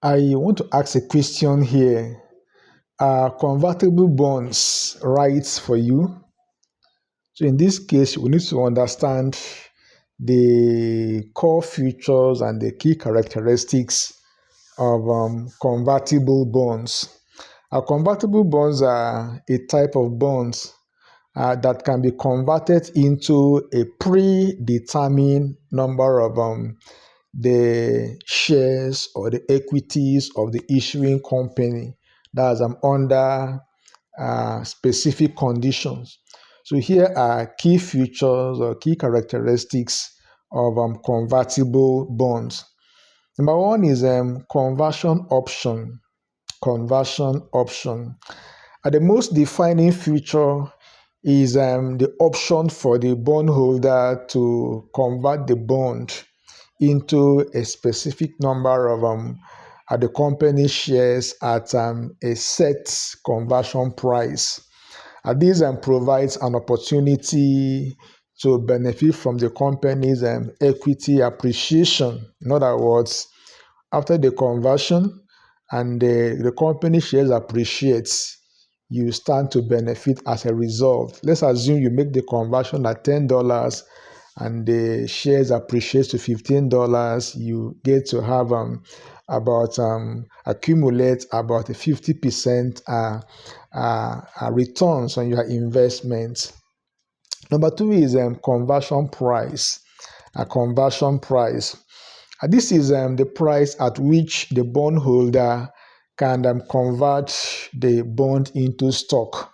I want to ask a question here. Are convertible bonds right for you? So in this case, we need to understand the core features and the key characteristics of convertible bonds. Convertible bonds are a type of bonds that can be converted into a predetermined number of the shares or the equities of the issuing company. That's under specific conditions. So here are key features or key characteristics of convertible bonds. Number one is conversion option. Conversion option. The most defining feature is the option for the bondholder to convert the bond into a specific number of the company shares at a set conversion price. This provides an opportunity to benefit from the company's equity appreciation. In other words, after the conversion and the company shares appreciates, you stand to benefit as a result. Let's assume you make the conversion at $10 and the shares appreciate to $15. You get to have accumulate about a 50% returns on your investment. Number two is conversion price. A conversion price. This is the price at which the bondholder can convert the bond into stock.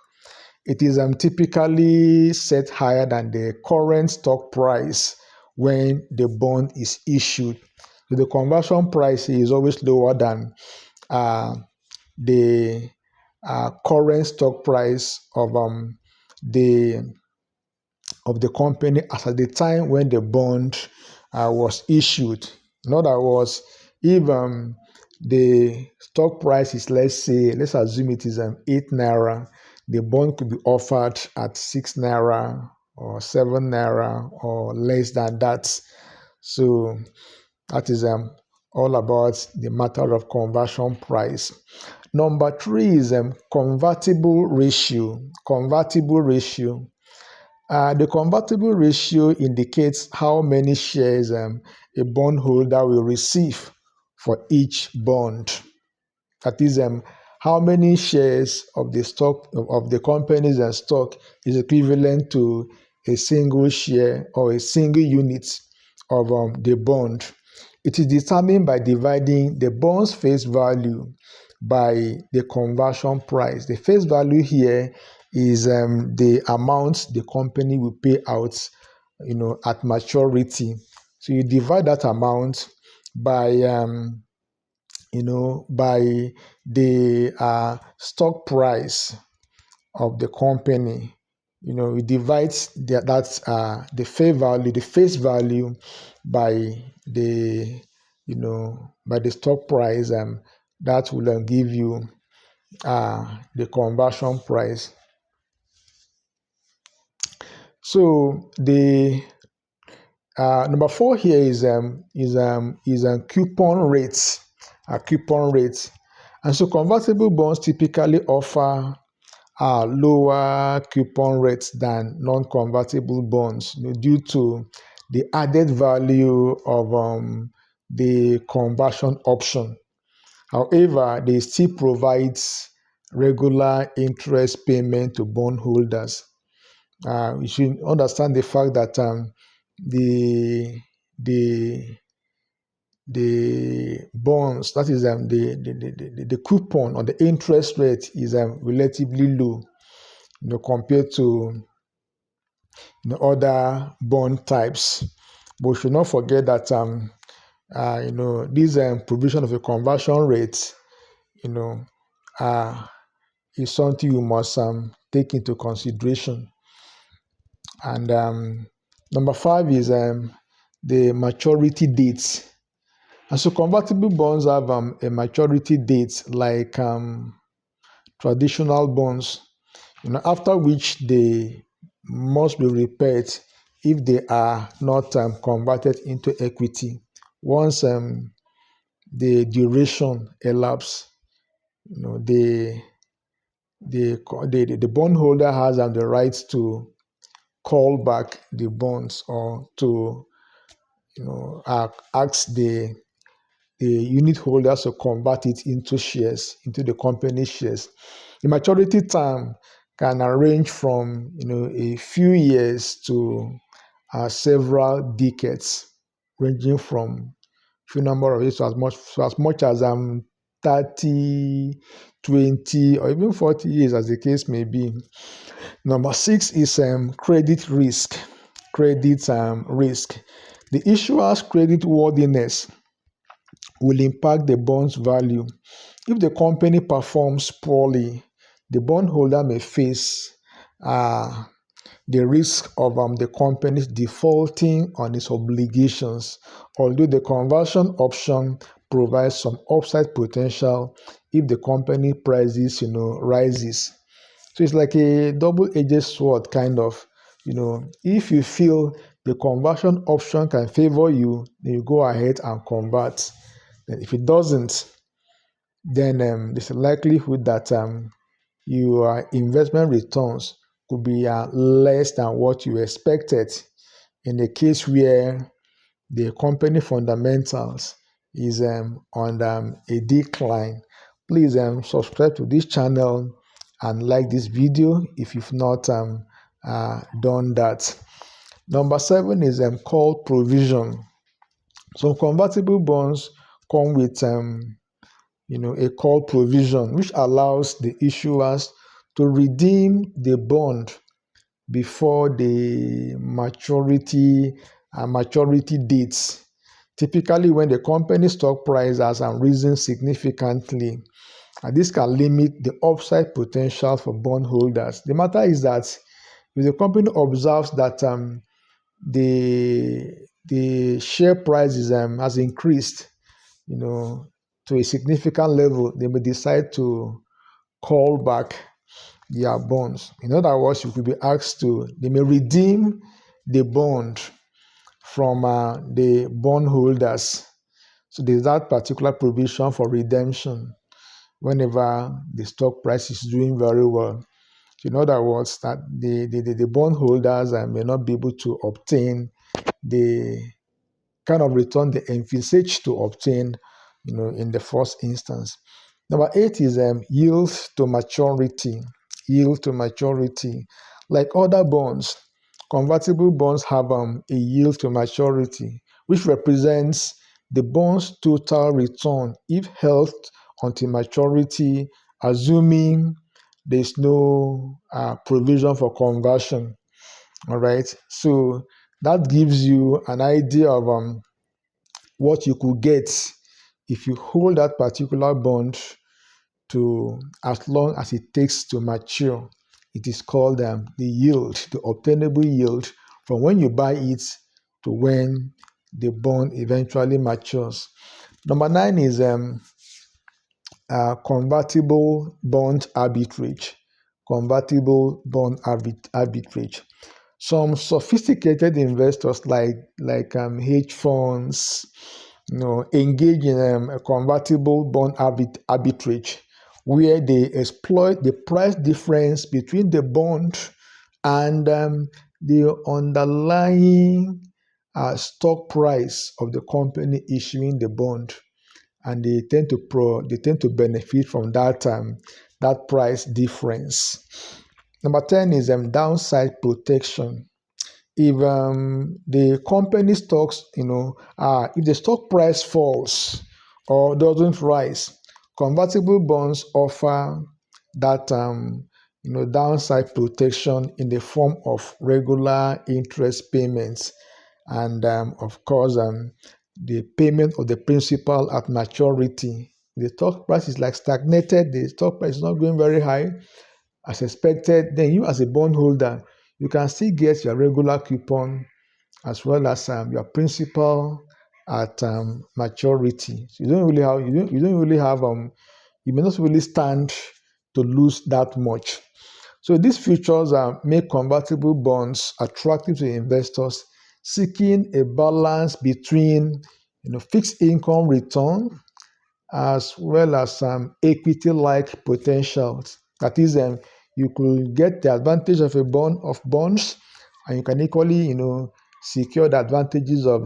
It is typically set higher than the current stock price when the bond is issued. So the conversion price is always lower than the current stock price the of the company as at the time when the bond was issued. In other words, if the stock price is, let's assume it is 8 naira, the bond could be offered at 6 naira or 7 naira or less than that. So that is all about the matter of conversion price. Number three is convertible ratio. Convertible ratio. The convertible ratio indicates how many shares a bondholder will receive for each bond. That is, how many shares of the stock of the company's stock is equivalent to a single share or a single unit of the bond. It is determined by dividing the bond's face value by the conversion price. The face value here is the amount the company will pay out, at maturity. So you divide that amount by by the stock price of the company. We divide the face value by the by the stock price, that will give you the conversion price. So the number four here is coupon rates. Coupon rates, and so convertible bonds typically offer lower coupon rates than non-convertible bonds, due to the added value of the conversion option. However, they still provides regular interest payment to bondholders. You should understand the fact that the the bonds, that is the coupon or the interest rate is relatively low, compared to other bond types. But we should not forget that this provision of a conversion rate, is something you must take into consideration. And number five is the maturity dates. And so convertible bonds have a maturity date like traditional bonds, after which they must be repaid if they are not converted into equity. Once the duration elapse. You know, the bondholder has the right to call back the bonds or to ask the unit holders to convert it into shares, into the company shares. The maturity time can range from a few years to several decades, ranging from few number of years to as much as 30, 20, or even 40 years, as the case may be. Number six is credit risk. Credit risk. The issuer's credit worthiness will impact the bond's value. If the company performs poorly, the bondholder may face the risk of the company defaulting on its obligations, although the conversion option provides some upside potential if the company prices rises. So it's like a double-edged sword kind of. If you feel the conversion option can favor you, then you go ahead and convert. And if it doesn't, then there's a likelihood that your investment returns could be less than what you expected in a case where the company fundamentals is on a decline. Please subscribe to this channel and like this video if you've not done that. Number seven is call provision. So convertible bonds come with a call provision which allows the issuers to redeem the bond before the maturity dates. Typically, when the company stock price has risen significantly, and this can limit the upside potential for bondholders. The matter is that if the company observes that the share price has increased, to a significant level, they may decide to call back their bonds. In other words, you could be asked they may redeem the bond from the bondholders. So there's that particular provision for redemption whenever the stock price is doing very well. So in other words, that the bondholders may not be able to obtain the kind of return they envisage to obtain, in the first instance. Number eight is yield to maturity. Yield to maturity. Like other bonds, convertible bonds have a yield to maturity, which represents the bond's total return if held until maturity, assuming there's no provision for conversion. All right. So that gives you an idea of what you could get if you hold that particular bond to as long as it takes to mature. It is called the yield, the obtainable yield from when you buy it to when the bond eventually matures. Number nine is convertible bond arbitrage. Convertible bond arbitrage. Some sophisticated investors like hedge funds, engage in a convertible bond arbitrage, where they exploit the price difference between the bond and the underlying stock price of the company issuing the bond, and they tend to benefit from that price difference. Number 10 is downside protection. If the company stocks, if the stock price falls or doesn't rise, convertible bonds offer that downside protection in the form of regular interest payments, and of course the payment of the principal at maturity. The stock price is like stagnated, the stock price is not going very high as expected, then you as a bondholder, you can still get your regular coupon as well as your principal at maturity. So you don't really have you may not really stand to lose that much. So these features make convertible bonds attractive to investors seeking a balance between fixed income return as well as some equity-like potentials. That is, you could get the advantage of bonds, and you can equally, secure the advantages of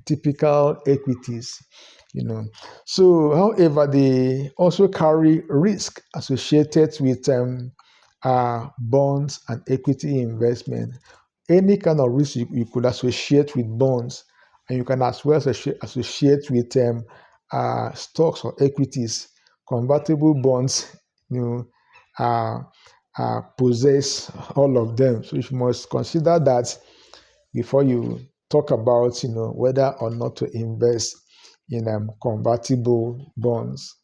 typical equities. So, however, they also carry risk associated with bonds and equity investment. Any kind of risk you could associate with bonds, and you can as well associate with stocks or equities. Convertible bonds, you know, uh, possess all of them. So you must consider that before you talk about, whether or not to invest in convertible bonds.